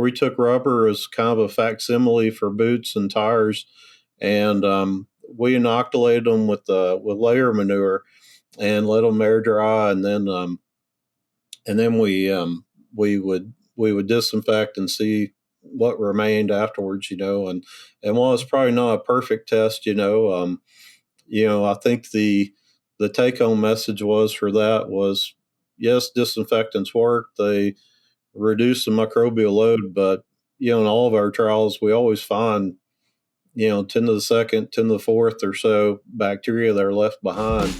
we took rubber as kind of a facsimile for boots and tires, and we inoculated them with layer manure and let them air dry, and then we would disinfect and see what remained afterwards, and while it's probably not a perfect test, I think the take home message for that was yes, disinfectants work. They reduce the microbial load, but in all of our trials, we always find 10 to the second, 10 to the fourth or so bacteria that are left behind.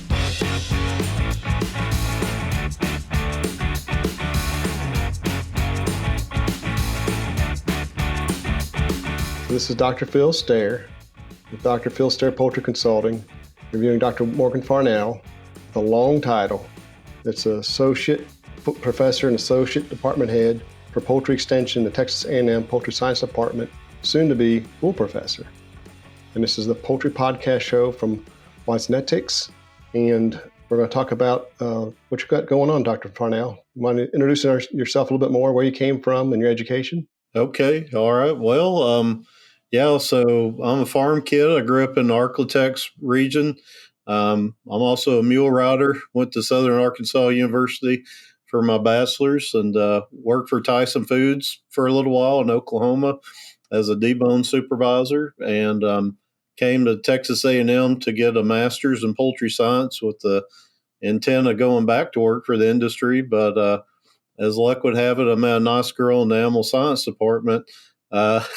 This is Dr. Phil Stair with Dr. Phil Stair Poultry Consulting, reviewing Dr. Morgan Farnell, the long title. It's Associate Professor and Associate Department Head for Poultry Extension in the Texas A&M Poultry Science Department, soon to be full professor. And this is the Poultry Podcast Show from Biosecurity, and we're going to talk about what you've got going on, Dr. Farnell. You want to introduce yourself a little bit more, where you came from and your education? Okay. All right. Well, so I'm a farm kid. I grew up in the Arklatex region. I'm also a mule rider, went to Southern Arkansas University for my bachelor's, and worked for Tyson Foods for a little while in Oklahoma as a debone supervisor, and came to Texas A&M to get a master's in poultry science with the intent of going back to work for the industry. But as luck would have it, I met a nice girl in the animal science department, what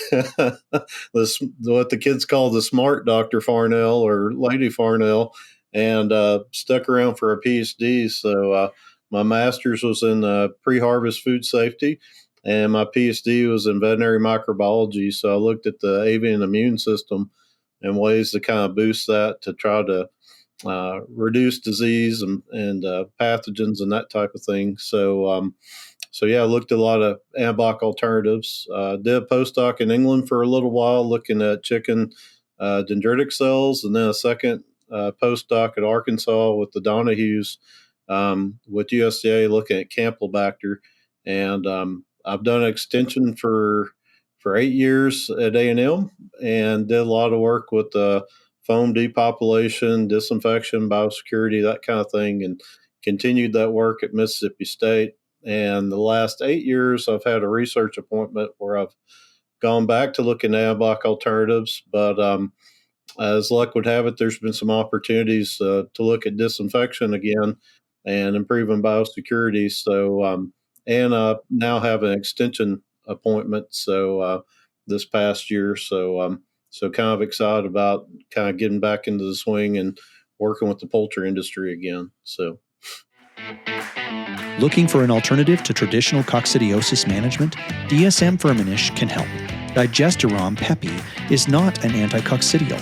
the kids call the smart Dr. Farnell or Lady Farnell, and stuck around for a PhD. So my master's was in pre-harvest food safety, and my PhD was in veterinary microbiology. So I looked at the avian immune system and ways to kind of boost that to try to reduce disease and pathogens and that type of thing. So I looked at a lot of antibiotic alternatives. Did a postdoc in England for a little while, looking at chicken dendritic cells, and then a second postdoc at Arkansas with the Donahues with USDA, looking at Campylobacter. And I've done an extension for 8 years at A&M, and did a lot of work with foam depopulation, disinfection, biosecurity, that kind of thing, and continued that work at Mississippi State. And the last 8 years, I've had a research appointment where I've gone back to looking at antibiotic alternatives. But as luck would have it, there's been some opportunities to look at disinfection again and improving biosecurity. So, and now have an extension appointment. So this past year, so kind of excited about kind of getting back into the swing and working with the poultry industry again. So. Looking for an alternative to traditional coccidiosis management? DSM Firmenich can help. Digesterom Pepi is not an anticoccidial.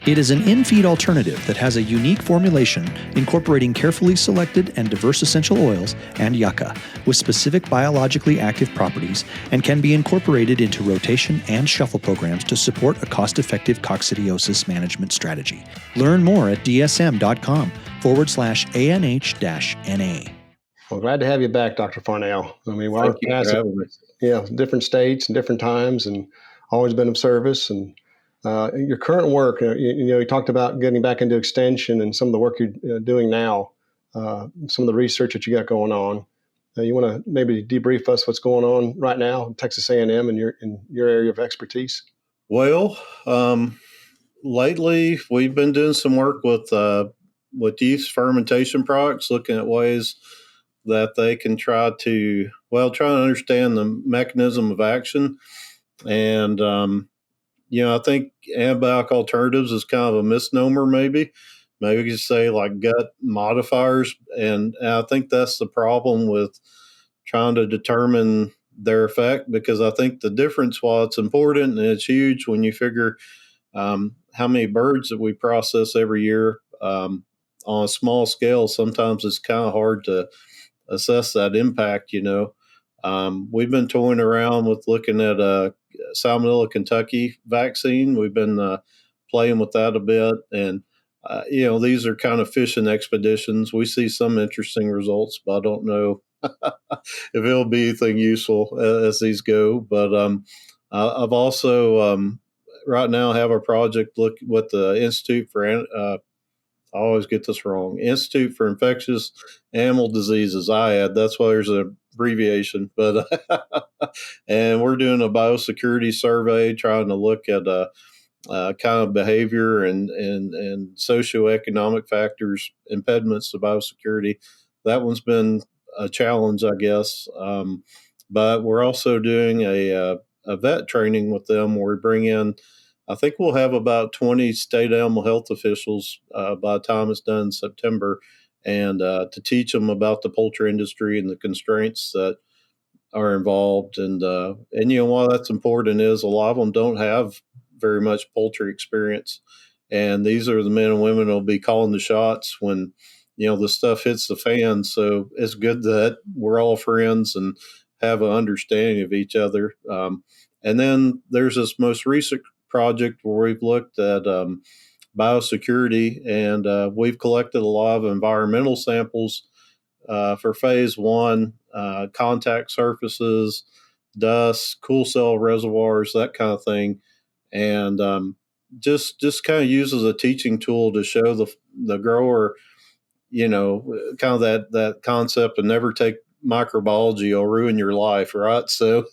It is an in-feed alternative that has a unique formulation incorporating carefully selected and diverse essential oils and yucca with specific biologically active properties, and can be incorporated into rotation and shuffle programs to support a cost-effective coccidiosis management strategy. Learn more at dsm.com/ANH-NA. Well, glad to have you back, Dr. Farnell. I mean, Thank you for having me. Different states and different times, and always been of service. And your current work, you talked about getting back into extension and some of the work you're doing now, some of the research that you got going on. You want to maybe debrief us what's going on right now in Texas A&M and in your area of expertise? Well, lately we've been doing some work with yeast fermentation products, looking at ways that they can try to understand the mechanism of action. And, I think antibiotic alternatives is kind of a misnomer, maybe you could say like gut modifiers. And I think that's the problem with trying to determine their effect, because I think the difference, while it's important and it's huge when you figure how many birds that we process every year on a small scale, sometimes it's kind of hard to assess that impact. We've been toying around with looking at a Salmonella Kentucky vaccine. We've been playing with that a bit, and these are kind of fishing expeditions. We see some interesting results, but I don't know if it'll be anything useful as these go. But I've also right now have a project look with the Institute for I always get this wrong. Institute for Infectious Animal Diseases. IAD. That's why there's an abbreviation. But and we're doing a biosecurity survey, trying to look at kind of behavior and socioeconomic factors, impediments to biosecurity. That one's been a challenge, I guess. But we're also doing a vet training with them where we bring in, I think we'll have about 20 state animal health officials by the time it's done in September, and to teach them about the poultry industry and the constraints that are involved. And why that's important is a lot of them don't have very much poultry experience. And these are the men and women who will be calling the shots when, the stuff hits the fan. So it's good that we're all friends and have an understanding of each other. And then there's this most recent project where we've looked at biosecurity, and we've collected a lot of environmental samples for phase one, contact surfaces, dust, cool cell reservoirs, that kind of thing. And just kind of use as a teaching tool to show the grower, kind of that concept of never take microbiology will ruin your life, right? So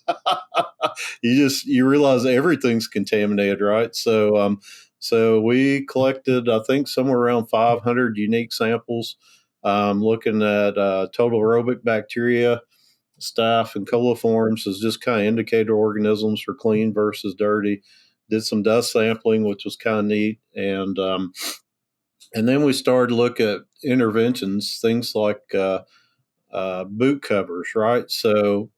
you realize everything's contaminated, right? So we collected, I think, somewhere around 500 unique samples, looking at total aerobic bacteria, staph, and coliforms as just kind of indicator organisms for clean versus dirty. Did some dust sampling, which was kind of neat, and then we started to look at interventions, things like boot covers, right? So,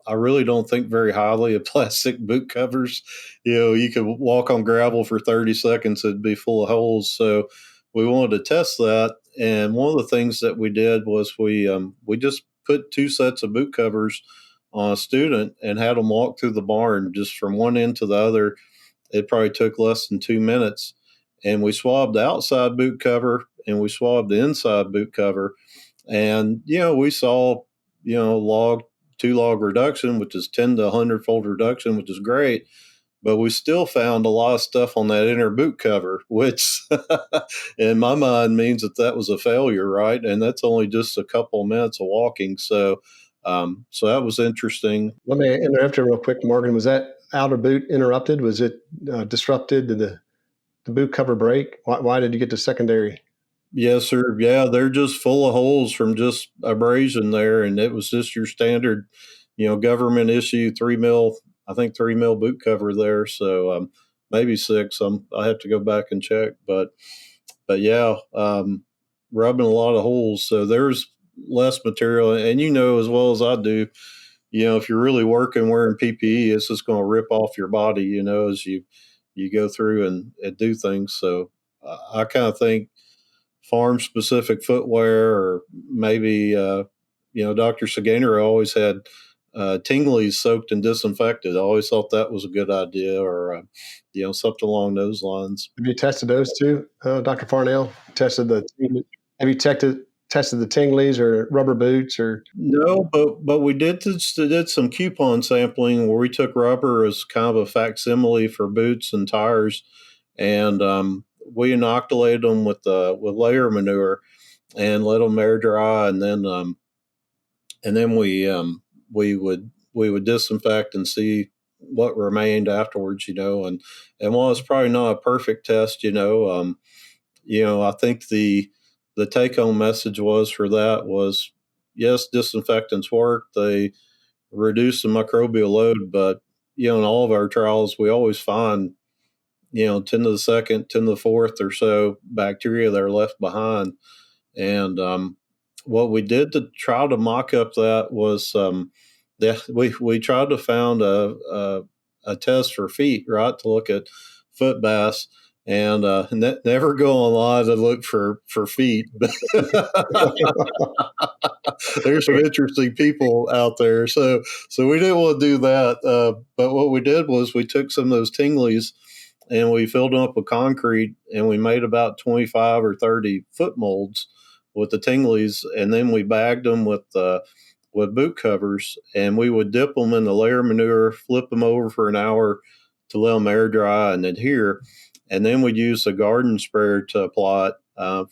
I really don't think very highly of plastic boot covers. You could walk on gravel for 30 seconds, it'd be full of holes. So we wanted to test that. And one of the things that we did was we just put 2 sets of boot covers on a student and had them walk through the barn just from one end to the other. It probably took less than 2 minutes. And we swabbed the outside boot cover and we swabbed the inside boot cover. And, we saw, 2-log reduction, which is 10 to 100-fold reduction, which is great. But we still found a lot of stuff on that inner boot cover, which in my mind means that was a failure, right? And that's only just a couple of minutes of walking. So that was interesting. Let me interrupt you real quick, Morgan. Was that outer boot interrupted? Was it disrupted? Did the boot cover break? Why did you get to secondary? Yes, sir. Yeah, they're just full of holes from just abrasion there. And it was just your standard, government issue 3 mil boot cover there. So maybe 6. I have to go back and check. But yeah, rubbing a lot of holes. So there's less material. And as well as I do, if you're really working wearing PPE, it's just going to rip off your body, as you go through and do things. So I kind of think farm-specific footwear, or maybe, Dr. Saganer always had tinglies soaked and disinfected. I always thought that was a good idea, or, something along those lines. Have you tested those too, Dr. Farnell? Have you tested the tinglies or rubber boots or? No, but we did some coupon sampling where we took rubber as kind of a facsimile for boots and tires, and we inoculated them with layer manure and let them air dry, and then we would disinfect and see what remained afterwards, and while it's probably not a perfect test, I think the take home message was yes, disinfectants work, they reduce the microbial load, but in all of our trials we always find 10 to the second, 10 to the fourth or so bacteria that are left behind. And what we did to try to mock up that was we tried to found a test for feet, right, to look at foot baths. And never go online to look for feet. There's some interesting people out there. So we didn't want to do that. But what we did was we took some of those tinglies and we filled them up with concrete, and we made about 25 or 30 foot molds with the tinglies, and then we bagged them with boot covers, and we would dip them in the layer manure, flip them over for an hour to let them air dry and adhere, and then we'd use a garden sprayer to apply it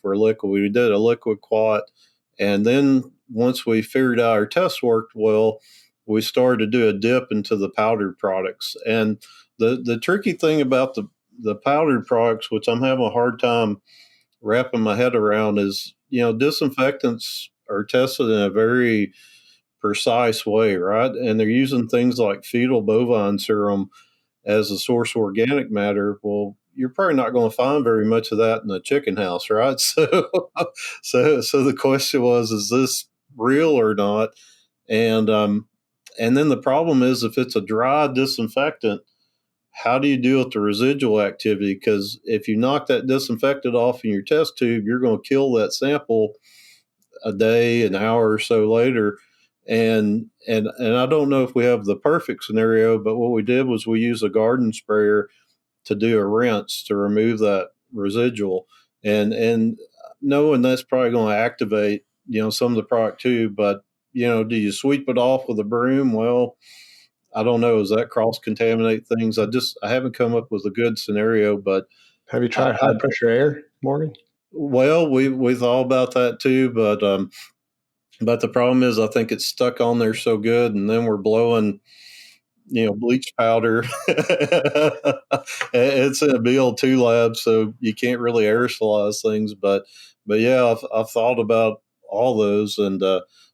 for a liquid. We did a liquid quat, and then once we figured out our test worked well, we started to do a dip into the powdered products. And the tricky thing about the powdered products, which I'm having a hard time wrapping my head around, is, disinfectants are tested in a very precise way, right? And they're using things like fetal bovine serum as a source of organic matter. Well, you're probably not going to find very much of that in a chicken house, right? So the question was, is this real or not? And then the problem is, if it's a dry disinfectant, how do you deal with the residual activity? Because if you knock that disinfectant off in your test tube, you're going to kill that sample a day, an hour or so later. And I don't know if we have the perfect scenario, but what we did was we used a garden sprayer to do a rinse to remove that residual, and knowing that's probably going to activate, some of the product too. But, do you sweep it off with a broom? Well, I don't know. Does that cross contaminate things? I haven't come up with a good scenario, but have you tried high pressure air, Morgan? Well, we thought about that too, but the problem is, I think it's stuck on there so good, and then we're blowing, bleach powder. It's in a BL2 lab, so you can't really aerosolize things. But yeah, I've thought about all those, and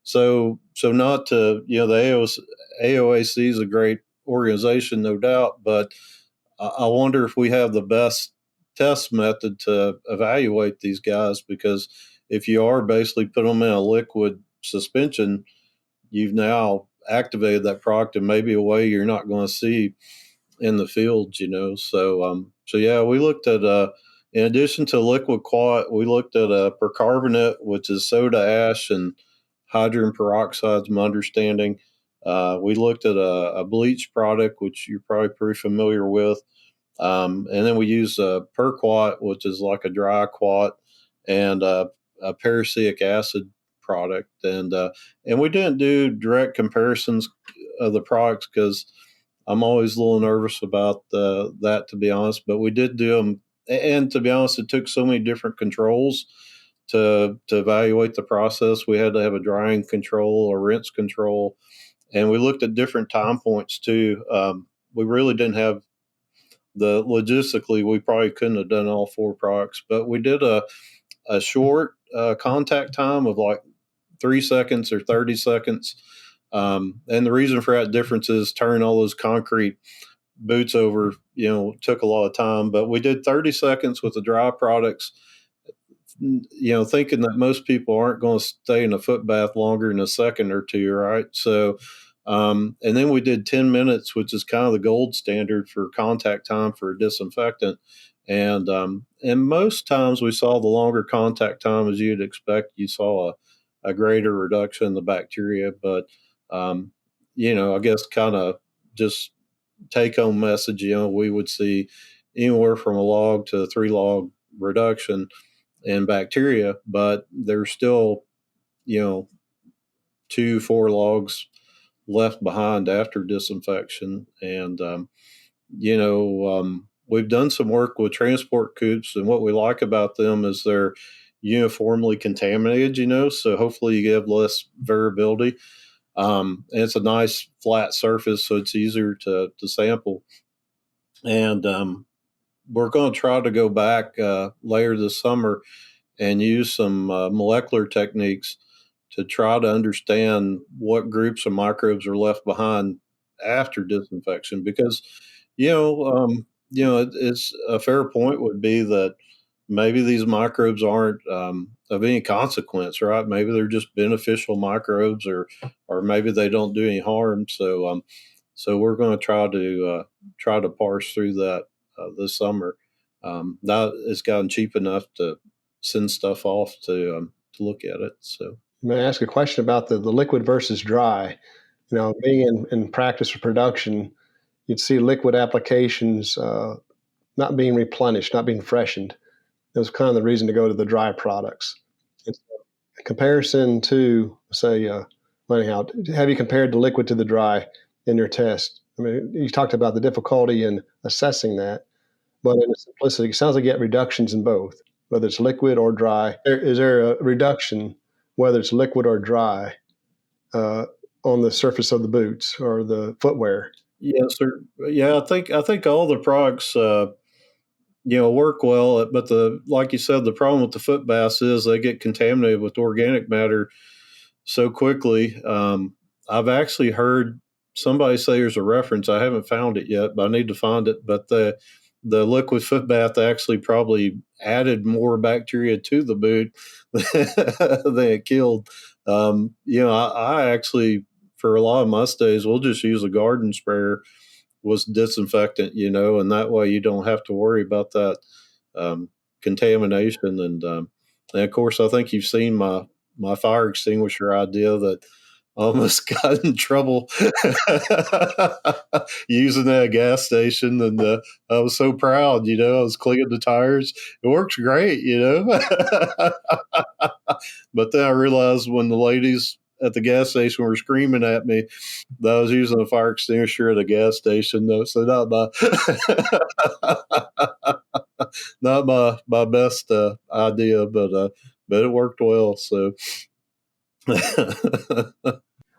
so not to, the AOAC is a great organization, no doubt, but I wonder if we have the best test method to evaluate these guys, because if you are basically putting them in a liquid suspension, you've now activated that product in maybe a way you're not going to see in the fields, So yeah, we looked at in addition to liquid quat, we looked at percarbonate, which is soda ash and hydrogen peroxide, is my understanding. We looked at a bleach product, which you're probably pretty familiar with. And then we used a perquat, which is like a dry quat, and a peracetic acid product. And we didn't do direct comparisons of the products because I'm always a little nervous about that, to be honest. But we did do them. And to be honest, it took so many different controls to evaluate the process. We had to have a drying control, a rinse control, and we looked at different time points too. We really didn't have logistically, we probably couldn't have done all four products, but we did a short contact time of like 3 seconds or 30 seconds. And the reason for that difference is turning all those concrete boots over, took a lot of time, but we did 30 seconds with the dry products, thinking that most people aren't going to stay in a foot bath longer than a second or two, right? So, and then we did 10 minutes, which is kind of the gold standard for contact time for a disinfectant. And most times we saw the longer contact time, as you'd expect, you saw a greater reduction in the bacteria. But, I guess kind of just take home message, we would see anywhere from a log to a 3 log reduction in bacteria, but there's still, 2-4 logs left behind after disinfection. And, we've done some work with transport coops, and what we like about them is they're uniformly contaminated, so hopefully you have less variability. And it's a nice flat surface, so it's easier to sample. And we're going to try to go back later this summer and use some molecular techniques to try to understand what groups of microbes are left behind after disinfection. Because, it's a fair point would be that maybe these microbes aren't of any consequence, right? Maybe they're just beneficial microbes, or maybe they don't do any harm. So we're going to try to parse through that this summer. Now it's gotten cheap enough to send stuff off to look at it. So. May I ask a question about the liquid versus dry? Being in practice or production, you'd see liquid applications not being replenished, not being freshened. That was kind of the reason to go to the dry products. comparison to, say, anyhow, have you compared the liquid to the dry in your test? I mean, you talked about the difficulty in assessing that, but in the simplicity, it sounds like you get reductions in both, whether it's liquid or dry. Is there a reduction, whether it's liquid or dry, on the surface of the boots or the footwear? Yes, sir. Yeah, I think all the products, work well, but like you said, the problem with the foot baths is they get contaminated with organic matter so quickly. I've actually heard somebody say there's a reference. I haven't found it yet, but I need to find it. But the liquid foot bath actually probably added more bacteria to the boot than it killed. I actually, for a lot of my stays, we'll just use a garden sprayer with disinfectant, and that way you don't have to worry about that contamination. And of course, I think you've seen my fire extinguisher idea that almost got in trouble using that at a gas station. And I was so proud, I was cleaning the tires. It works great, But then I realized when the ladies at the gas station were screaming at me that I was using a fire extinguisher at a gas station. No, so not my best idea, but it worked well. So.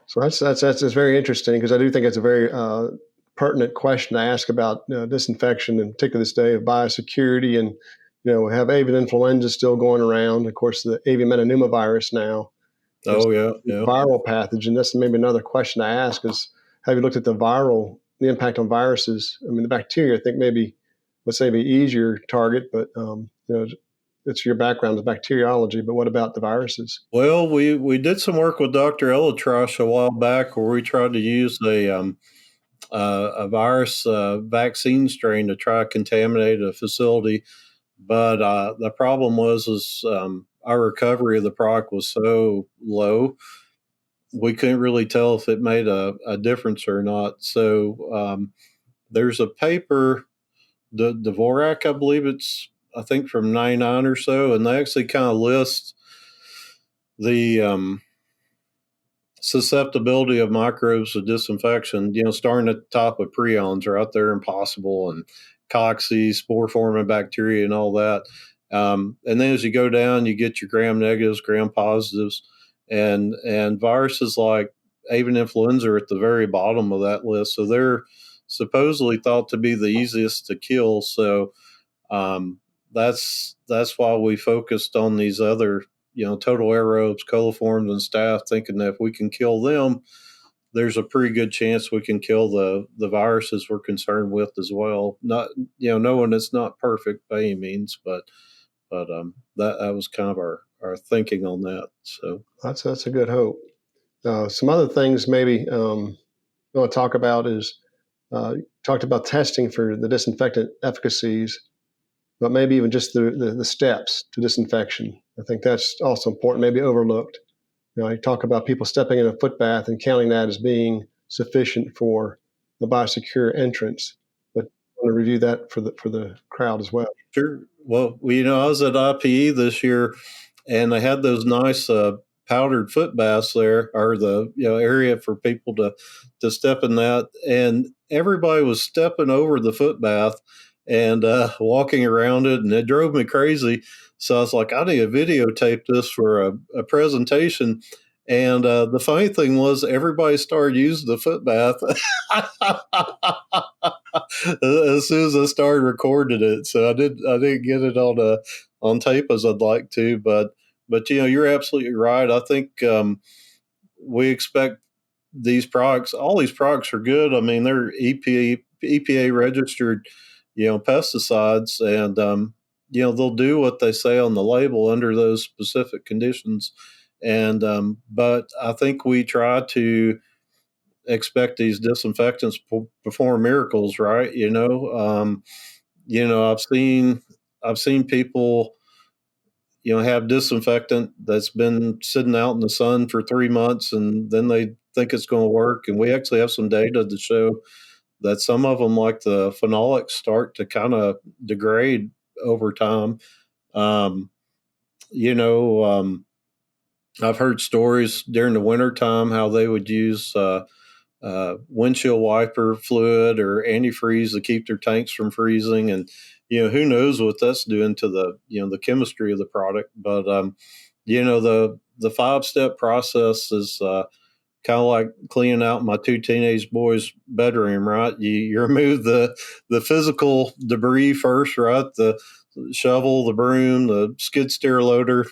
So that's very interesting, because I do think it's a very pertinent question to ask about disinfection, in particular this day of biosecurity. And we have avian influenza still going around. Of course, the avian metapneumovirus now. Oh yeah. Viral pathogen. That's maybe another question to ask: is have you looked at the impact on viruses? I mean, the bacteria, I think maybe let's say be easier target, but it's your background is bacteriology, but what about the viruses? Well, we did some work with Dr. Elatrosh a while back where we tried to use a virus vaccine strain to try to contaminate a facility, but the problem was our recovery of the product was so low, we couldn't really tell if it made a difference or not. So there's a paper, the Dvorak, I believe I think from 99 or so, and they actually kind of list the susceptibility of microbes to disinfection, starting at the top of prions right there, impossible, and cocci, spore-forming bacteria and all that. And then as you go down, you get your gram negatives, gram positives, and viruses like avian influenza are at the very bottom of that list. So they're supposedly thought to be the easiest to kill. So that's why we focused on these other, total aerobes, coliforms, and staph, thinking that if we can kill them, there's a pretty good chance we can kill the viruses we're concerned with as well. Not, knowing it's not perfect by any means, but that was kind of our thinking on that. So that's a good hope. Some other things maybe I want to talk about is talked about testing for the disinfectant efficacies, but maybe even just the steps to disinfection. I think that's also important, maybe overlooked. You talk about people stepping in a foot bath and counting that as being sufficient for the biosecure entrance. But I want to review that for the crowd as well. Sure. Well, I was at IPE this year, and they had those nice powdered foot baths there, or the area for people to step in that, and everybody was stepping over the foot bath and walking around it, and it drove me crazy. So I was like, I need to videotape this for a presentation. And the funny thing was, everybody started using the foot bath as soon as I started recording it. So I didn't get it on tape as I'd like to, but you're absolutely right. I think we expect these products. All these products are good. I mean, they're EPA registered, pesticides, and they'll do what they say on the label under those specific conditions. And but I think we try to expect these disinfectants to perform miracles, right? I've seen people have disinfectant that's been sitting out in the sun for 3 months, and then they think it's going to work. And we actually have some data to show that some of them, like the phenolics, start to kind of degrade over time. I've heard stories during the wintertime how they would use windshield wiper fluid or antifreeze to keep their tanks from freezing. And, who knows what that's doing to the chemistry of the product. But, the 5-step process is kind of like cleaning out my 2 teenage boys' bedroom, right? You remove the physical debris first, right? The shovel, the broom, the skid steer loader,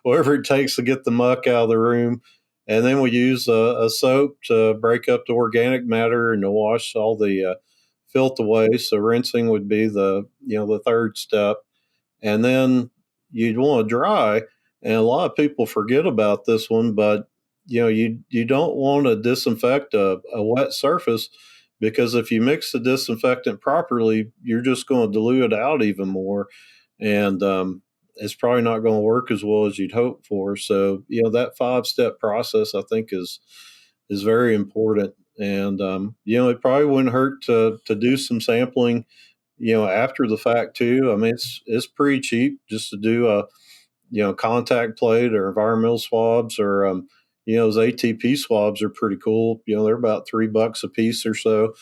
whatever it takes to get the muck out of the room. And then we use a soap to break up the organic matter and to wash all the filth away. So rinsing would be the third step. And then you'd want to dry. And a lot of people forget about this one, but you don't want to disinfect a wet surface, because if you mix the disinfectant properly, you're just going to dilute it out even more. And it's probably not going to work as well as you'd hope for. So, that 5-step process, I think, is very important. And, it probably wouldn't hurt to do some sampling, after the fact too. I mean, it's pretty cheap just to do a contact plate or environmental swabs, or, those ATP swabs are pretty cool. They're about $3 a piece or so.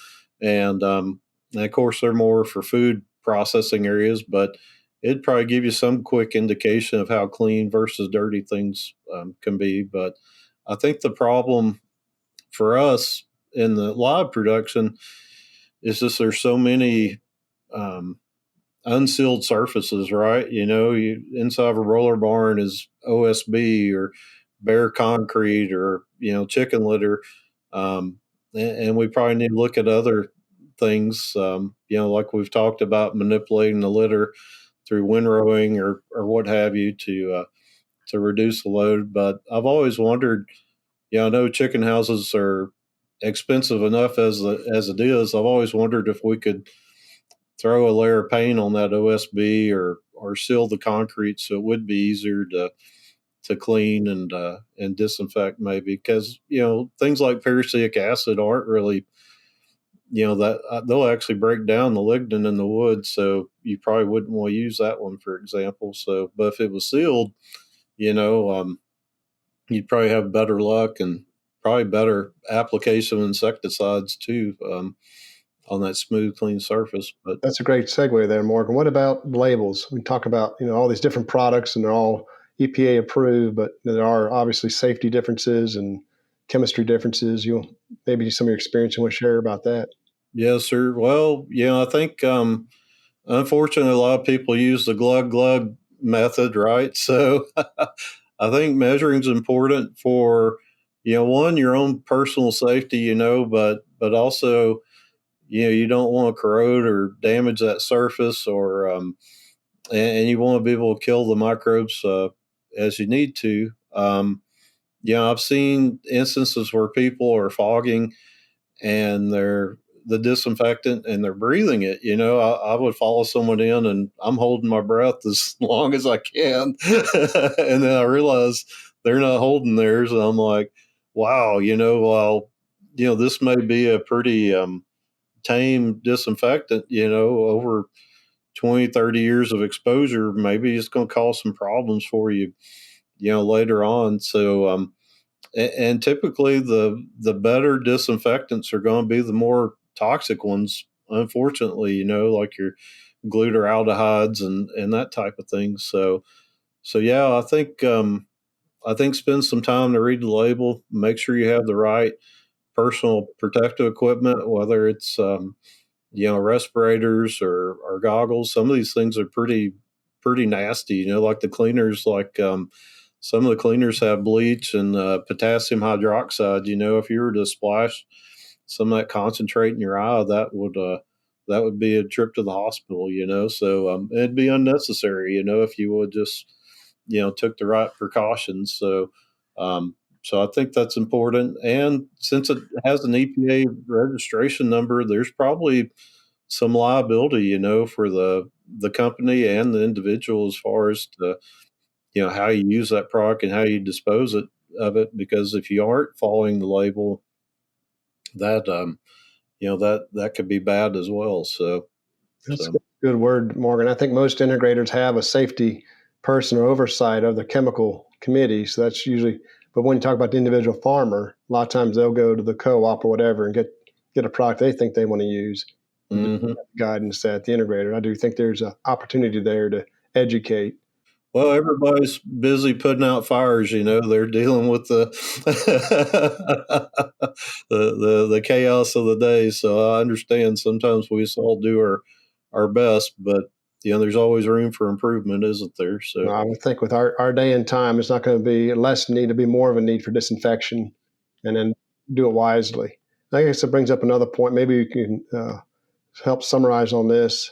And of course, they're more for food processing areas, but it'd probably give you some quick indication of how clean versus dirty things can be. But I think the problem for us in the live production is just there's so many unsealed surfaces, right? Inside of a roller barn is OSB or bare concrete or, chicken litter. And we probably need to look at other things, like we've talked about, manipulating the litter through windrowing or what have you to reduce the load. But I've always wondered, I know chicken houses are expensive enough as it is. I've always wondered if we could throw a layer of paint on that OSB or seal the concrete so it would be easier to clean and disinfect, maybe, because things like peracetic acid aren't really that they'll actually break down the lignin in the wood, so you probably wouldn't want to use that one, for example. So, but if it was sealed, you'd probably have better luck and probably better application of insecticides too, on that smooth, clean surface. But that's a great segue there, Morgan. What about labels? We talk about all these different products, and they're all EPA approved, but there are obviously safety differences and chemistry differences. Maybe some of your experience you want to share about that. Yes, sir. Well, I think unfortunately a lot of people use the glug method, right? So I think measuring is important for one, your own personal safety, but also you don't want to corrode or damage that surface, or and you want to be able to kill the microbes as you need to. I've seen instances where people are fogging and they're the disinfectant and they're breathing it. I would follow someone in and I'm holding my breath as long as I can. And then I realize they're not holding theirs. And I'm like, wow, this may be a pretty tame disinfectant, over 20, 30 years of exposure, maybe it's going to cause some problems for you, later on. So, and typically the better disinfectants are going to be the more toxic ones, unfortunately, like your glutaraldehydes and that type of thing. So yeah, I think spend some time to read the label, make sure you have the right personal protective equipment, whether it's respirators or goggles. Some of these things are pretty nasty. Like the cleaners, like some of the cleaners have bleach and potassium hydroxide. If you were to splash some of that concentrate in your eye, that would be a trip to the hospital. So it'd be unnecessary. If you would just took the right precautions. So I think that's important. And since it has an EPA registration number, there's probably some liability, for the company and the individual as far as how you use that product and how you dispose of it. Because if you aren't following the label, that that could be bad as well. So that's a good word, Morgan. I think most integrators have a safety person or oversight of the chemical committee. So that's usually, but when you talk about the individual farmer, a lot of times they'll go to the co-op or whatever and get a product they think they want to use. Mm-hmm. Guidance at the integrator. I do think there's an opportunity there to educate. Well, everybody's busy putting out fires. They're dealing with the the chaos of the day. So I understand sometimes we all do our best, but there's always room for improvement, isn't there? So I would think with our day and time, it's not going to be less need to be more of a need for disinfection, and then do it wisely. I guess it brings up another point. Maybe you can help summarize on this.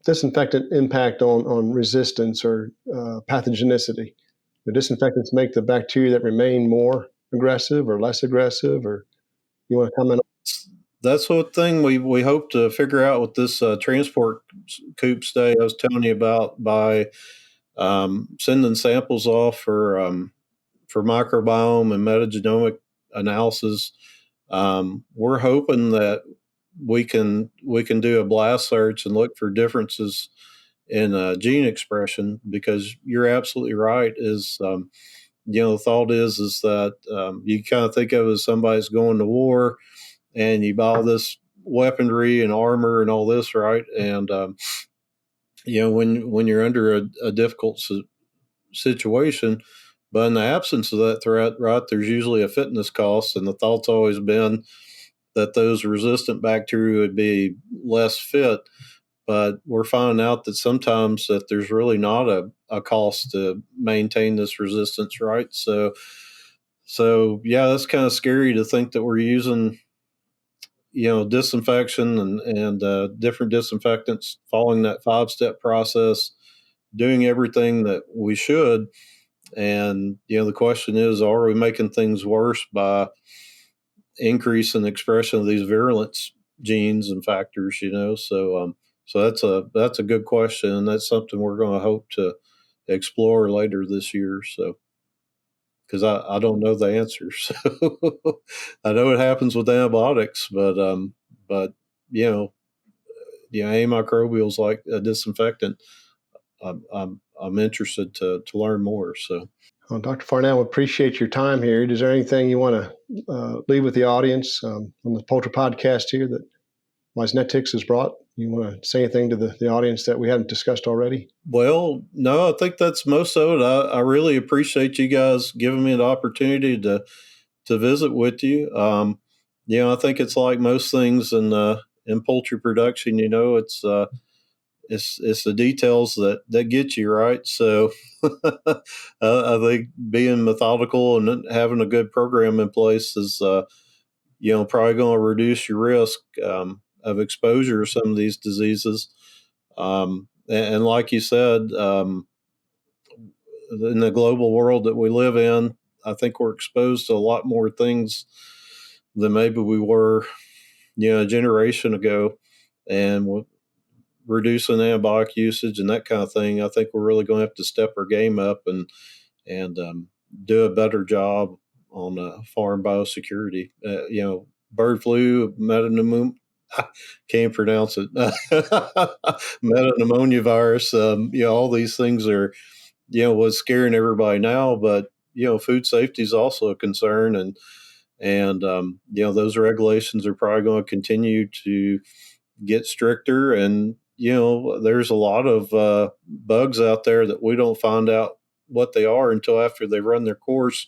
Disinfectant impact on resistance or pathogenicity. The disinfectants make the bacteria that remain more aggressive or less aggressive, or you want to comment on? That's what thing we hope to figure out with this transport coop stay I was telling you about by sending samples off for microbiome and metagenomic analysis. We're hoping that we can do a blast search and look for differences in gene expression, because you're absolutely right. The thought is that you kind of think of it as somebody's going to war and you buy all this weaponry and armor and all this, right? And when you're under a difficult situation, but in the absence of that threat, right, there's usually a fitness cost, and the thought's always been that those resistant bacteria would be less fit. But we're finding out that sometimes that there's really not a cost to maintain this resistance, right? So yeah, that's kind of scary to think that we're using, disinfection and different disinfectants, following that 5-step process, doing everything that we should. And, the question is, are we making things worse by increasing the expression of these virulence genes and factors, So that's a good question, and that's something we're going to hope to explore later this year. So, because I don't know the answer, so I know it happens with antibiotics, but antimicrobial is like a disinfectant. I'm interested to learn more. So, well, Dr. Farnell, we appreciate your time here. Is there anything you want to leave with the audience on the Poultry Podcast here that Wisnetics has brought? You want to say anything to the audience that we haven't discussed already? Well, no, I think that's most of it. I really appreciate you guys giving me the opportunity to visit with you. I think it's like most things in poultry production. It's the details that get you, right. So I think being methodical and having a good program in place is probably going to reduce your risk of exposure to some of these diseases. And like you said, in the global world that we live in, I think we're exposed to a lot more things than maybe we were, a generation ago. And reducing antibiotic usage and that kind of thing, I think we're really going to have to step our game up and do a better job on farm biosecurity. Bird flu, can't pronounce it. Metapneumonia virus. All these things are, what's scaring everybody now. But food safety is also a concern, and those regulations are probably going to continue to get stricter. And there's a lot of bugs out there that we don't find out what they are until after they run their course,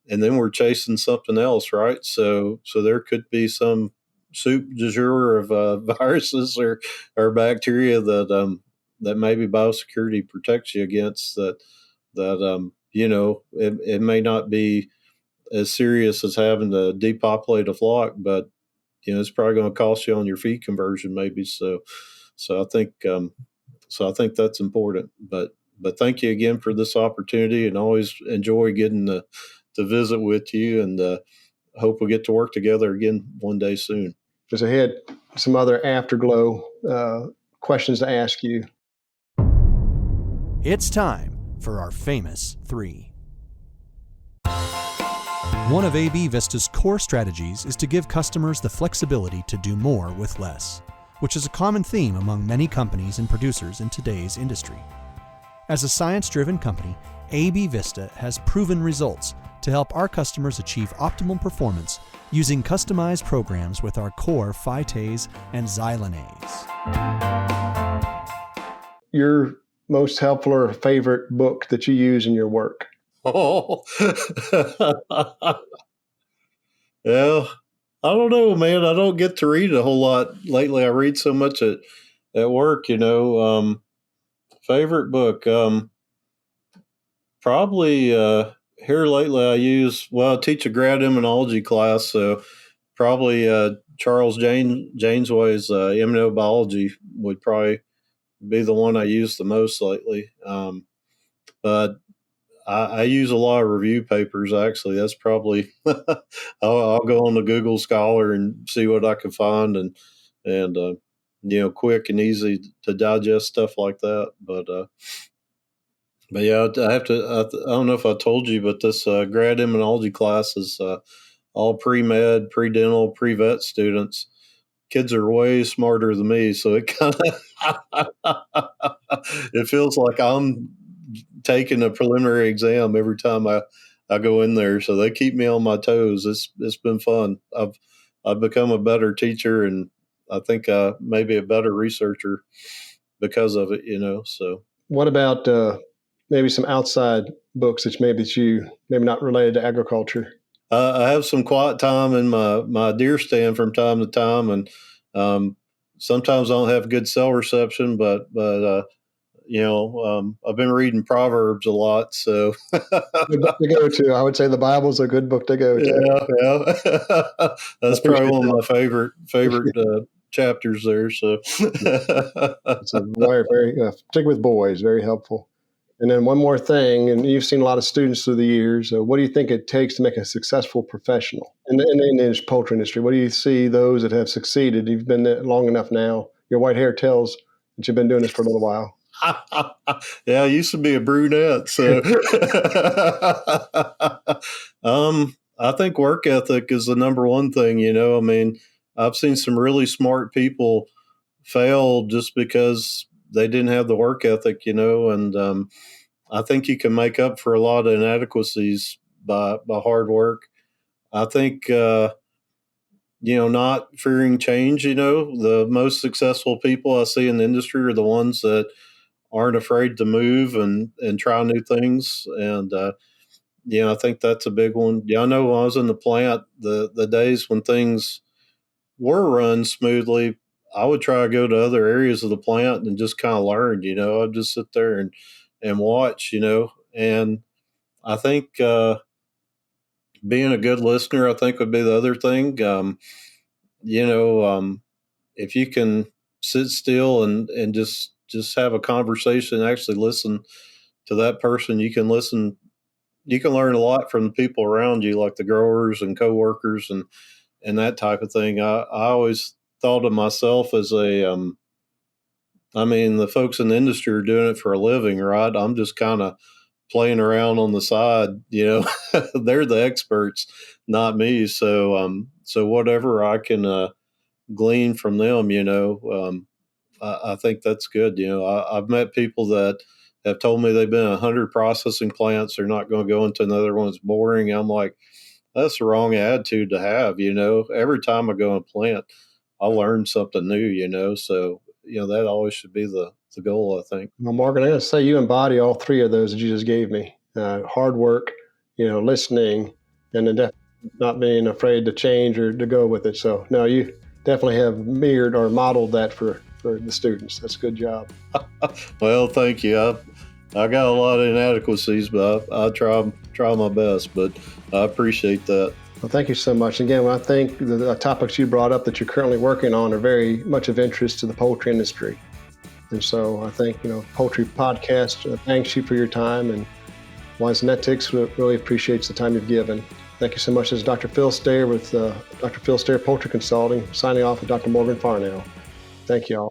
and then we're chasing something else, right? So there could be some soup du jour of viruses or bacteria that maybe biosecurity protects you against. That it may not be as serious as having to depopulate a flock, but it's probably going to cost you on your feed conversion, maybe. So I think that's important. But thank you again for this opportunity, and always enjoy getting to visit with you, and hope we get to work together again one day soon. There's ahead some other afterglow questions to ask you. It's time for our famous 3. One of AB Vista's core strategies is to give customers the flexibility to do more with less, which is a common theme among many companies and producers in today's industry. As a science-driven company, AB Vista has proven results to help our customers achieve optimal performance using customized programs with our core phytase and xylanase. Your most helpful or favorite book that you use in your work? Oh, yeah. I don't know, man. I don't get to read a whole lot lately. I read so much at work, Favorite book, probably here lately. I teach a grad immunology class, so probably Charles Janesway's immunobiology would probably be the one I use the most lately. But I use a lot of review papers, actually. That's probably I'll go on to Google Scholar and see what I can find, and quick and easy to digest stuff like that. But yeah, I have to. I don't know if I told you, but this grad immunology class is all pre-med, pre-dental, pre-vet students. Kids are way smarter than me, so it kind of it feels like I'm taking a preliminary exam every time I go in there. So they keep me on my toes. It's been fun. I've become a better teacher, and I think maybe a better researcher because of it. So what about maybe some outside books that you maybe not related to agriculture? I have some quiet time in my deer stand from time to time, and sometimes I don't have good cell reception, but I've been reading Proverbs a lot, so good book to go to. I would say the Bible's a good book to go to. Yeah. That's probably one of my favorite chapters there. So it's a very, particularly with boys, very helpful. And then one more thing, and you've seen a lot of students through the years. What do you think it takes to make a successful professional in the poultry industry? What do you see those that have succeeded? You've been there long enough now. Your white hair tells that you've been doing this for a little while. Yeah, I used to be a brunette, so I think work ethic is the number one thing. I mean, I've seen some really smart people fail just because they didn't have the work ethic, and I think you can make up for a lot of inadequacies by hard work. I think, not fearing change, the most successful people I see in the industry are the ones that aren't afraid to move and try new things. And, I think that's a big one. Yeah, I know when I was in the plant, the days when things were run smoothly, I would try to go to other areas of the plant and just kind of learn, I'd just sit there and watch, and I think being a good listener, I think would be the other thing. If you can sit still and just have a conversation, and actually listen to that person, you can learn a lot from the people around you, like the growers and coworkers and that type of thing. I always thought of myself as the folks in the industry are doing it for a living, right? I'm just kind of playing around on the side, they're the experts, not me. So whatever I can glean from them, I think that's good. I've met people that have told me they've been in 100 processing plants. They're not going to go into another one that's boring. I'm like, that's the wrong attitude to have. Every time I go in a plant, I learn something new, so, that always should be the goal, I think. Well, Morgan, I'm going to say you embody all three of those that you just gave me. Hard work, listening, and then definitely not being afraid to change or to go with it. So, no, you definitely have mirrored or modeled that for the students. That's a good job. Well, thank you. I got a lot of inadequacies, but I try my best, but I appreciate that. Well, thank you so much. Again, I think the topics you brought up that you're currently working on are very much of interest to the poultry industry. And so I think, Poultry Podcast thanks you for your time, and Wisenetics really appreciates the time you've given. Thank you so much. This is Dr. Phil Stair with Dr. Phil Stair Poultry Consulting, signing off with Dr. Morgan Farnell. Thank you all.